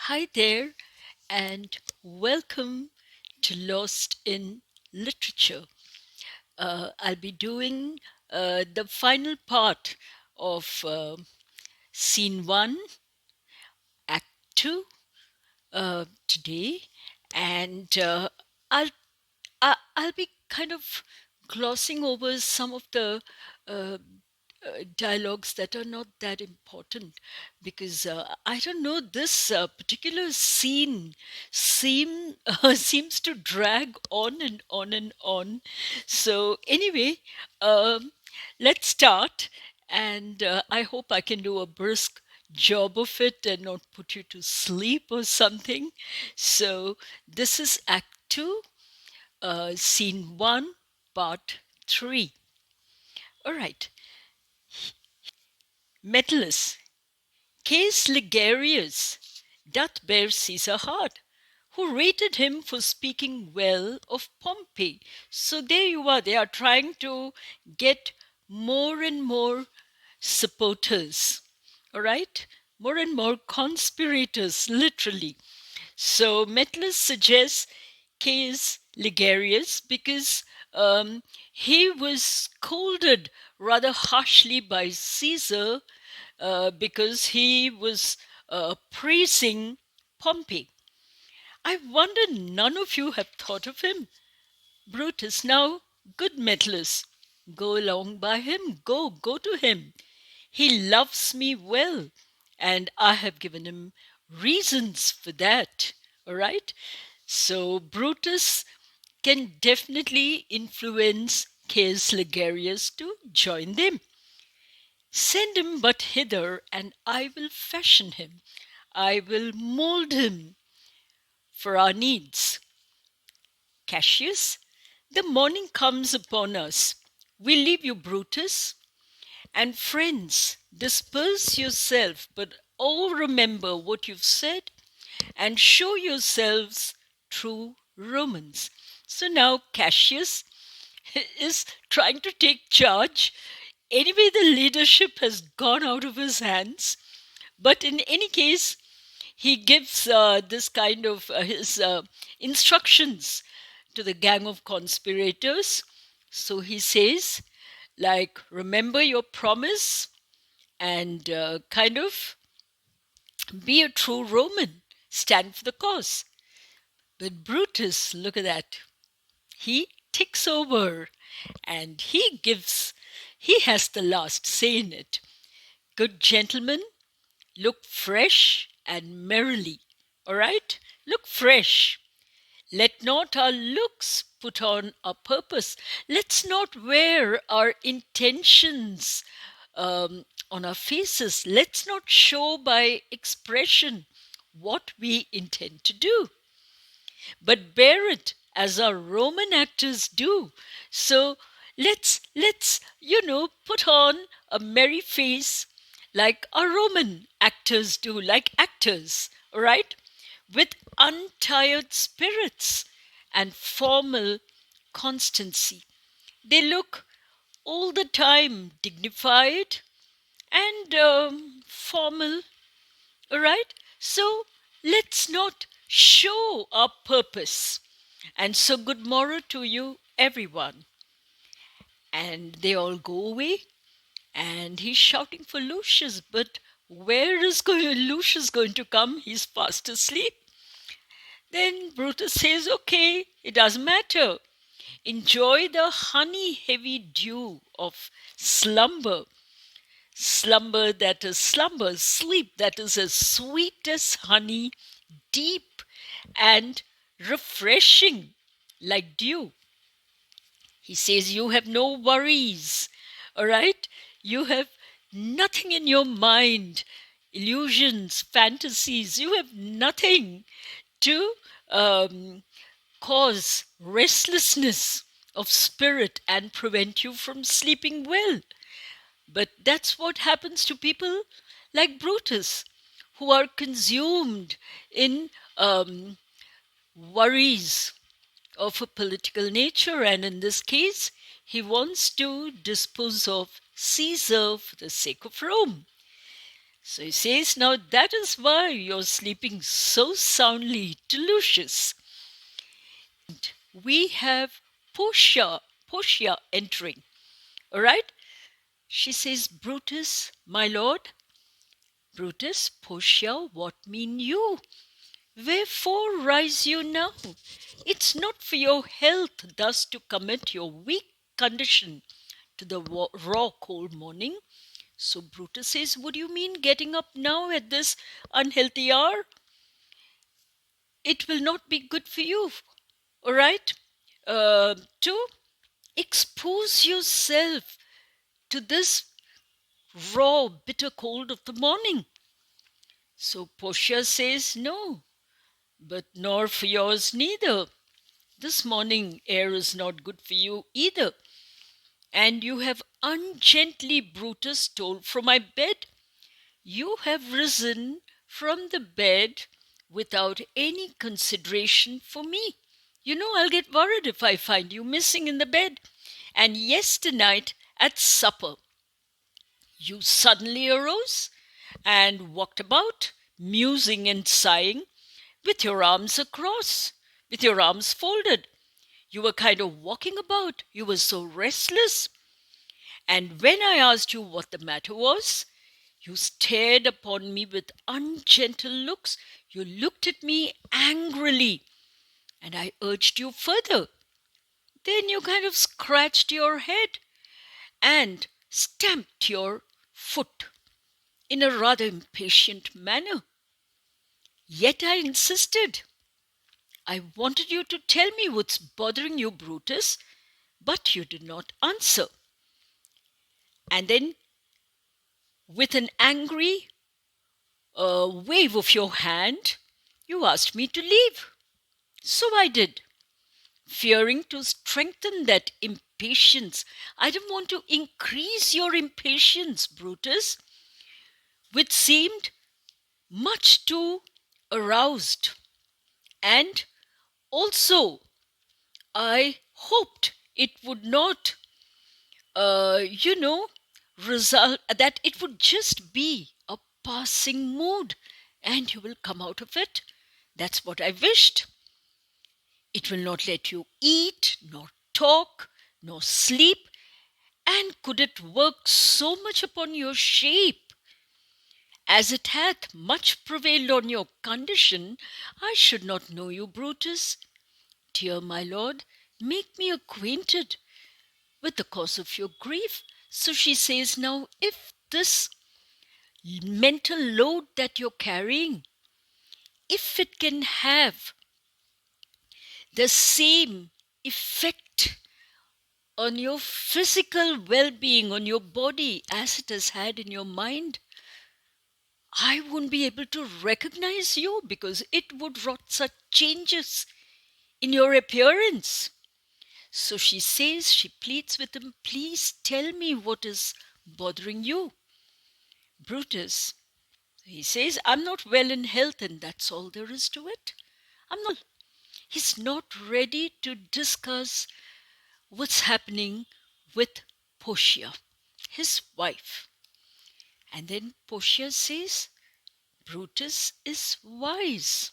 Hi there, and welcome to Lost in Literature. I'll be doing the final part of Scene 1, Act 2 today, and I'll I'll be kind of glossing over some of the uh, dialogues that are not that important because I don't know, this particular scene seems to drag on and on and on. So anyway, um, let's start, and I hope I can do a brisk job of it and not put you to sleep or something. So this is Act 2, Scene 1, Part 3. All right. Metellus, Caius Ligarius doth bear Caesar hard, who rated him for speaking well of Pompey. So there you are. They are trying to get more and more supporters. All right? More and more conspirators, literally. So Metellus suggests Caius Ligarius because he was scolded rather harshly by Caesar because he was praising Pompey. I wonder none of you have thought of him. Brutus, now, good Metellus, go along by him, go to him. He loves me well, and I have given him reasons for that. All right? So Brutus can definitely influence Caius Ligarius to join them. Send him but hither, and I will fashion him. I will mold him for our needs. Cassius, the morning comes upon us. We leave you, Brutus. And friends, disperse yourself, but all remember what you've said and show yourselves true Romans. So now Cassius is trying to take charge. Anyway, the leadership has gone out of his hands. But in any case, he gives this kind of his instructions to the gang of conspirators. So he says, like, remember your promise and kind of be a true Roman, stand for the cause. But Brutus, look at that. He ticks over and he has the last say in it. Good gentlemen, look fresh and merrily. All right? Look fresh. Let not our looks put on our purpose. Let's not wear our intentions on our faces. Let's not show by expression what we intend to do, but bear it as our Roman actors do. So let's put on a merry face like our Roman actors do, like actors, all right? With untired spirits and formal constancy. They look all the time dignified and formal, all right? So let's not show our purpose. And so, good morrow to you, everyone. And they all go away, and he's shouting for Lucius, but where is Lucius going to come? He's fast asleep. Then Brutus says, okay, it doesn't matter. Enjoy the honey heavy dew of slumber. Slumber, sleep that is as sweet as honey, deep and refreshing like dew. He says, you have no worries, all right? You have nothing in your mind, illusions, fantasies. You have nothing to cause restlessness of spirit and prevent you from sleeping well. But that's what happens to people like Brutus, who are consumed in worries of a political nature. And in this case, he wants to dispose of Caesar for the sake of Rome. So he says, now that is why you're sleeping so soundly to Lucius. We have Portia entering. All right? She says, Brutus, my lord. Brutus, Portia, what mean you? Wherefore rise you now? It's not for your health thus to commit your weak condition to the raw cold morning. So Brutus says, what do you mean getting up now at this unhealthy hour? It will not be good for you. All right? To expose yourself to this raw, bitter cold of the morning. So Portia says, no, but nor for yours neither. This morning air is not good for you either. And you have ungently, Brutus, stole from my bed. You have risen from the bed without any consideration for me. You know, I'll get worried if I find you missing in the bed. And yesternight at supper, you suddenly arose and walked about, musing and sighing, with your arms across, with your arms folded. You were kind of walking about. You were so restless. And when I asked you what the matter was, you stared upon me with ungentle looks. You looked at me angrily, and I urged you further. Then you kind of scratched your head and stamped your foot in a rather impatient manner. Yet I insisted. I wanted you to tell me what's bothering you, Brutus, but you did not answer. And then, with an angry wave of your hand, you asked me to leave. So I did, fearing to strengthen that impatience. I didn't want to increase your impatience, Brutus, which seemed much too aroused. And also, I hoped it would not, you know, result, that it would just be a passing mood and you will come out of it. That's what I wished. It will not let you eat, nor talk, nor sleep. And could it work so much upon your shape, as it hath much prevailed on your condition, I should not know you, Brutus. Dear my lord, make me acquainted with the cause of your grief. So she says, now, if this mental load that you're carrying, if it can have the same effect on your physical well-being, on your body, as it has had in your mind, I wouldn't be able to recognize you because it would wrought such changes in your appearance. So she says, she pleads with him, please tell me what is bothering you. Brutus, he says, I'm not well in health and that's all there is to it. I'm not. He's not ready to discuss what's happening with Portia, his wife. And then Portia says, Brutus is wise,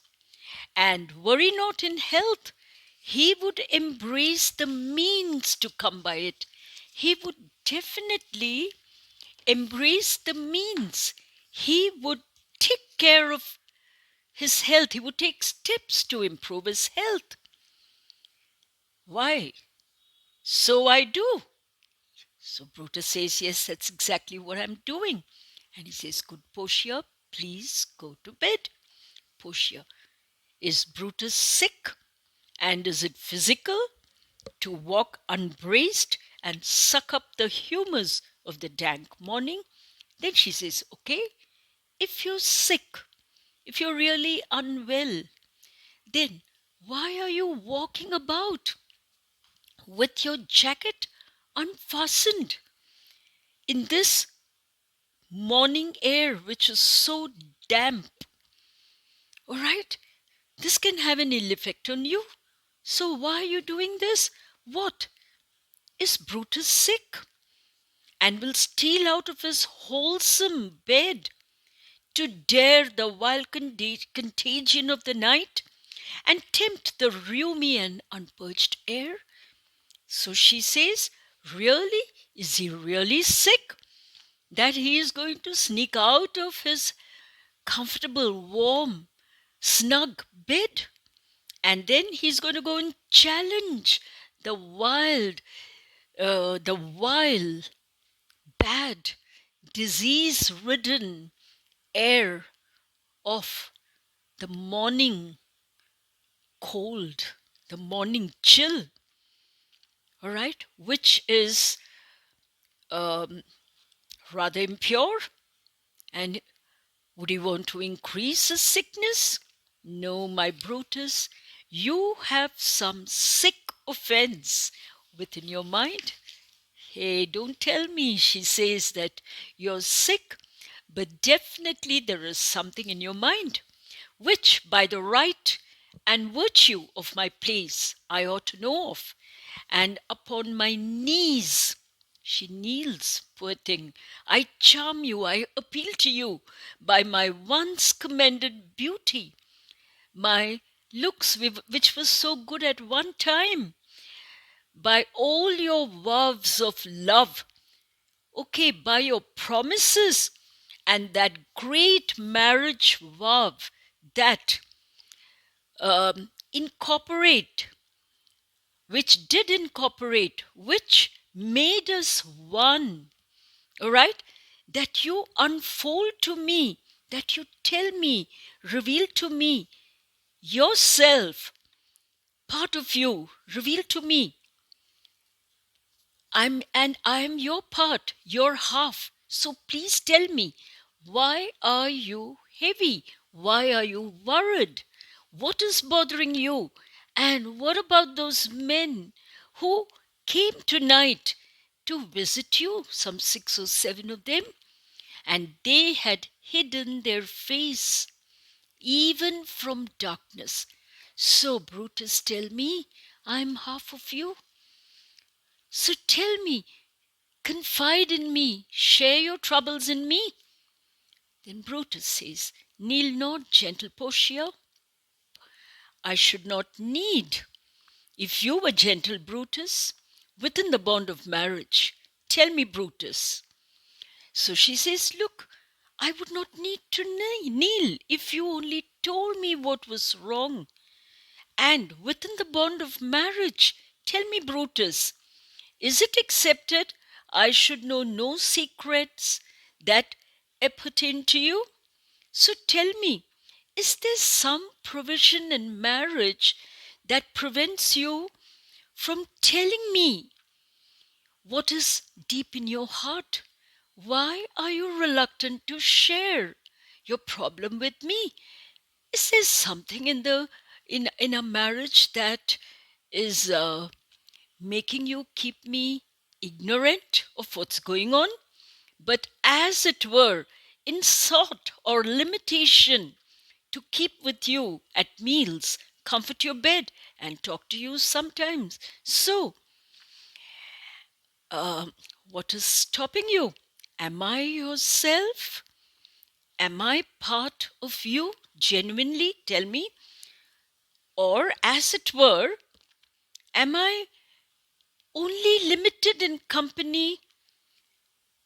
and worry not in health. He would embrace the means to come by it. He would definitely embrace the means. He would take care of his health. He would take steps to improve his health. Why? So I do. So Brutus says, yes, that's exactly what I'm doing. And he says, good Portia, please go to bed. Portia, is Brutus sick? And is it physical to walk unbraced and suck up the humours of the dank morning? Then she says, okay, if you're sick, if you're really unwell, then why are you walking about with your jacket unfastened in this morning air which is so damp? All right, this can have an ill effect on you. So why are you doing this? What? Is Brutus sick and will steal out of his wholesome bed to dare the wild contagion of the night and tempt the rheumy and unpurged air? So she says, really? Is he really sick? That he is going to sneak out of his comfortable, warm, snug bed? And then he's going to go and challenge the wild, bad, disease-ridden air of the morning cold, the morning chill, all right, which is um, rather impure. And would he want to increase his sickness? No, my Brutus, you have some sick offense within your mind. Hey, don't tell me, she says, that you're sick, but definitely there is something in your mind, which by the right and virtue of my place I ought to know of. And upon my knees, she kneels, poor thing, I charm you, I appeal to you by my once commended beauty, my looks which was so good at one time, by all your vows of love, okay, by your promises and that great marriage vow that incorporate, which made us one, all right? That you unfold to me, that you tell me, reveal to me yourself, part of you, reveal to me. I am your part, your half. So please tell me, why are you heavy? Why are you worried? What is bothering you? And what about those men who came tonight to visit you, some 6 or 7 of them, and they had hidden their face even from darkness? So, Brutus, tell me, I'm half of you. So tell me, confide in me, share your troubles in me. Then Brutus says, kneel not, gentle Portia. I should not need. If you were gentle, Brutus, within the bond of marriage, tell me, Brutus. So she says, look, I would not need to kneel if you only told me what was wrong. And within the bond of marriage, tell me, Brutus, is it accepted I should know no secrets that appertain to you? So tell me, is there some provision in marriage that prevents you from telling me what is deep in your heart? Why are you reluctant to share your problem with me? Is there something in a marriage that is making you keep me ignorant of what's going on? But as it were, in sort or limitation, to keep with you at meals, comfort your bed, and talk to you sometimes. So, uh, what is stopping you? Am I yourself? Am I part of you? Genuinely, tell me. Or, as it were, am I only limited in company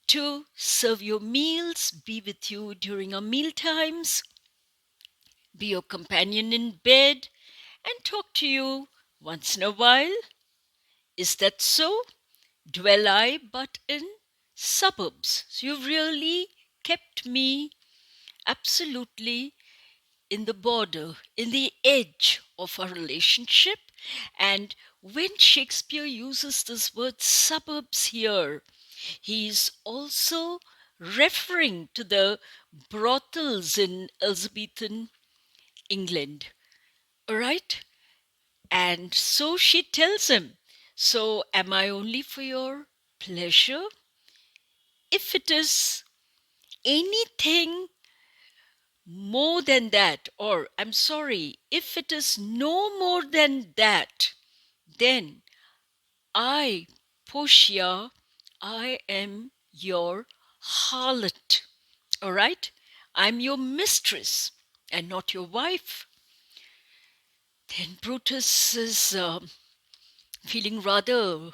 to serve your meals, be with you during our meal times, be your companion in bed, and talk to you once in a while? Is that so? Dwell I but in suburbs? So you've really kept me absolutely in the border, in the edge of our relationship. And when Shakespeare uses this word suburbs here, he's also referring to the brothels in Elizabethan England. All right? And so she tells him, so am I only for your pleasure? If it is anything more than that, or I'm sorry, if it is no more than that, then I, Portia, I am your harlot. All right? I'm your mistress and not your wife. Then Brutus is feeling rather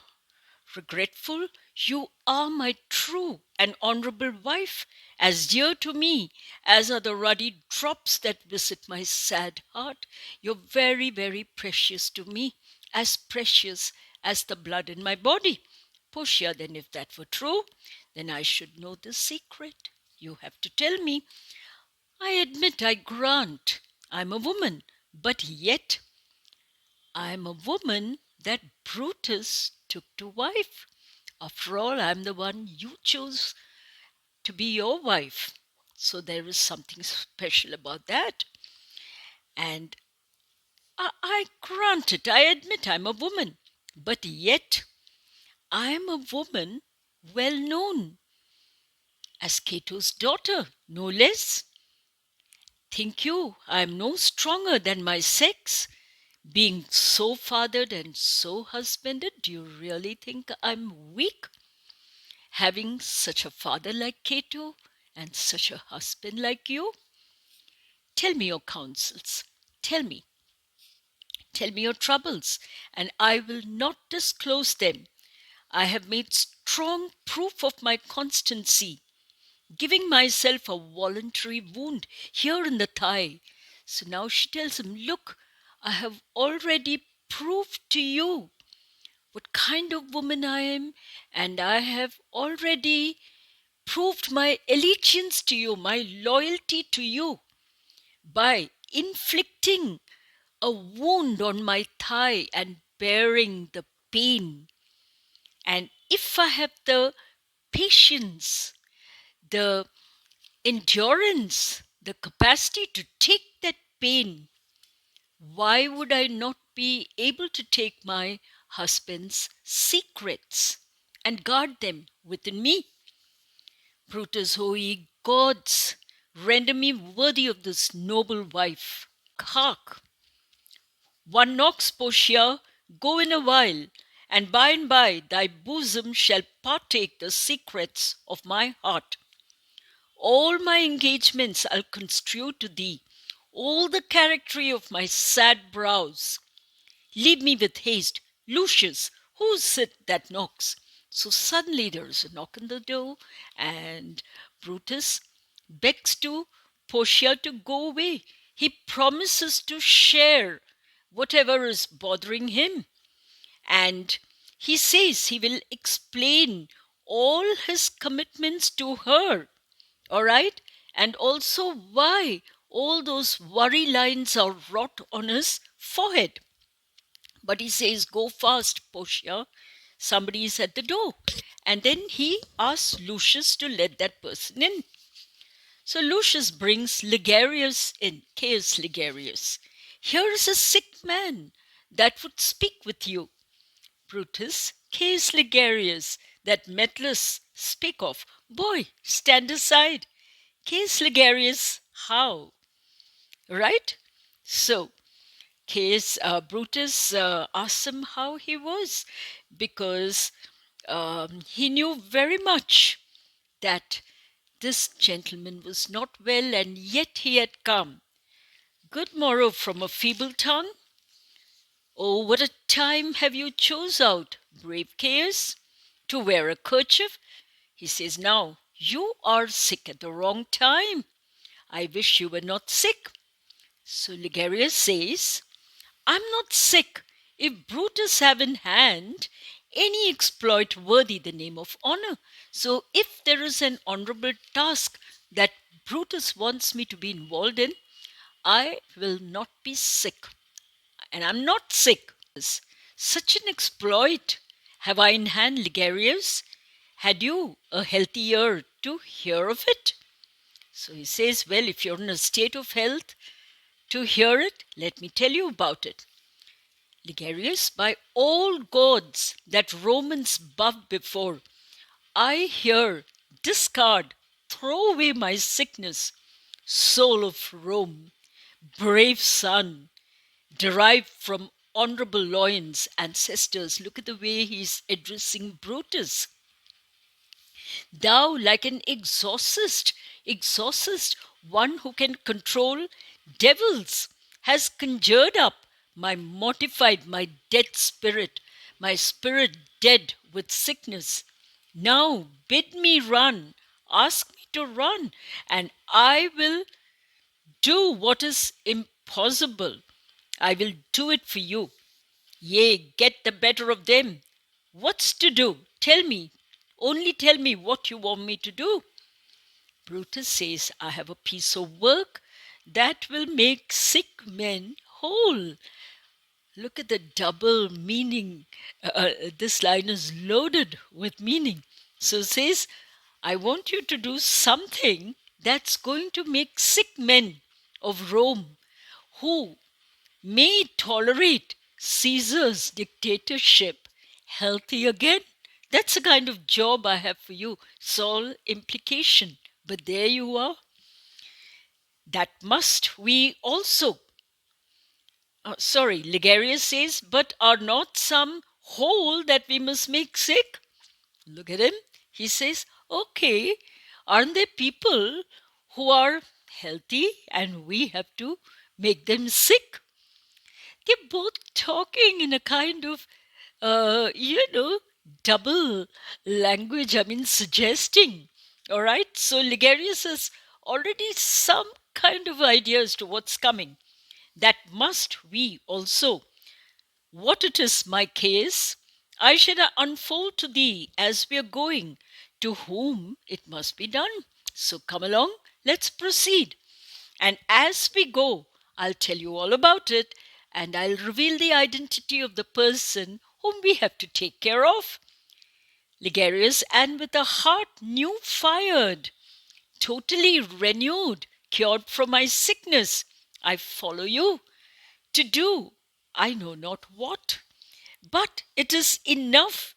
regretful. You are my true and honorable wife, as dear to me as are the ruddy drops that visit my sad heart. You're very, very precious to me, as precious as the blood in my body. Portia, then if that were true, then I should know the secret. You have to tell me. I admit, I grant, I'm a woman, but yet I'm a woman that Brutus took to wife. After all, I'm the one you chose to be your wife. So there is something special about that. And I grant it, I admit I'm a woman. But yet, I'm a woman well known as Cato's daughter, no less. Think you I'm no stronger than my sex? Being so fathered and so husbanded, do you really think I'm weak? Having such a father like Cato and such a husband like you? Tell me your counsels. Tell me. Tell me your troubles, and I will not disclose them. I have made strong proof of my constancy, giving myself a voluntary wound here in the thigh. So now she tells him, look, I have already proved to you what kind of woman I am, and I have already proved my allegiance to you, my loyalty to you, by inflicting a wound on my thigh and bearing the pain. And if I have the patience, the endurance, the capacity to take that pain, why would I not be able to take my husband's secrets and guard them within me? Brutus, O ye gods, render me worthy of this noble wife. Hark! One knocks, Portia, go in a while, and by thy bosom shall partake the secrets of my heart. All my engagements I'll construe to thee, all the charactery of my sad brows. Leave me with haste. Lucius, who's it that knocks? So suddenly there is a knock on the door, and Brutus begs to Portia to go away. He promises to share whatever is bothering him, and he says he will explain all his commitments to her, all right, and also why all those worry lines are wrought on his forehead. But he says, go fast, Portia. Somebody is at the door. And then he asks Lucius to let that person in. So Lucius brings Ligarius in, Caius Ligarius. Here is a sick man that would speak with you. Brutus, Caius Ligarius, that Metellus spake of. Boy, stand aside. Caius Ligarius, how? Right? So Brutus asked him how he was, because he knew very much that this gentleman was not well, and yet he had come. Good morrow from a feeble tongue. Oh, what a time have you chose out, brave Caius, to wear a kerchief. He says, now, you are sick at the wrong time. I wish you were not sick. So Ligarius says, I'm not sick if Brutus have in hand any exploit worthy the name of honor. So if there is an honorable task that Brutus wants me to be involved in, I will not be sick. And I'm not sick. Such an exploit have I in hand, Ligarius. Had you a healthy ear to hear of it? So he says, well, if you're in a state of health to hear it, let me tell you about it. Ligarius, by all gods that Romans bow before, I here discard, throw away my sickness, soul of Rome, brave son, derived from honorable loins, ancestors. Look at the way he's addressing Brutus. Thou, like an exorcist, one who can control devils, has conjured up my dead spirit, my spirit dead with sickness. Now bid me run, ask me to run, and I will do what is impossible. I will do it for you. Yea, get the better of them. What's to do? Tell me. Only tell me what you want me to do. Brutus says, I have a piece of work that will make sick men whole. Look at the double meaning. This line is loaded with meaning. So it says, I want you to do something that's going to make sick men of Rome who may tolerate Caesar's dictatorship healthy again. That's the kind of job I have for you. Sole implication. But there you are. That must we also. Ligarius says, but are not some whole that we must make sick? Look at him. He says, okay, aren't there people who are healthy and we have to make them sick? They're both talking in a kind of, uh, you know, double language, I mean, suggesting. All right. So Ligarius has already some kind of idea as to what's coming. That must we also. What it is, my case, I shall unfold to thee as we are going, to whom it must be done. So come along, let's proceed. And as we go, I'll tell you all about it, and I'll reveal the identity of the person whom we have to take care of. Ligarius, and with a heart new fired, totally renewed, cured from my sickness, I follow you to do I know not what. But it is enough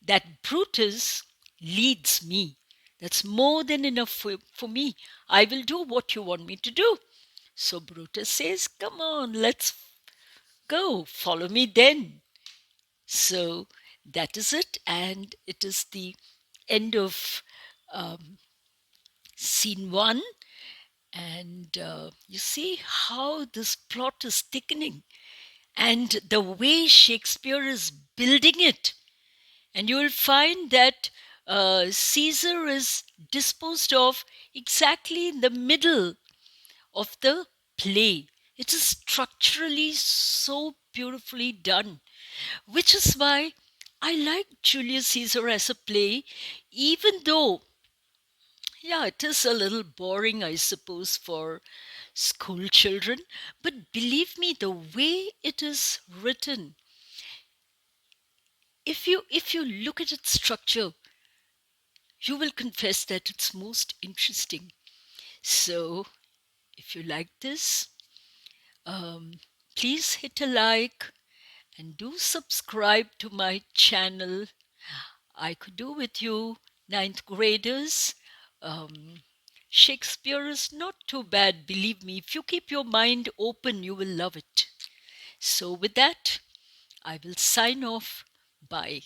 that Brutus leads me. That's more than enough for me. I will do what you want me to do. So Brutus says, come on, let's go. Follow me then. So that is it. And it is the end of scene one. And you see how this plot is thickening and the way Shakespeare is building it. And you will find that Caesar is disposed of exactly in the middle of the play. It is structurally so beautifully done, which is why I like Julius Caesar as a play, even though, yeah, it is a little boring, I suppose, for school children. But believe me, the way it is written, if you look at its structure, you will confess that it's most interesting. So, if you like this, please hit a like and do subscribe to my channel. I could do with you, ninth graders. Um, Shakespeare is not too bad, believe me. If you keep your mind open, you will love it. So, with that, I will sign off. Bye.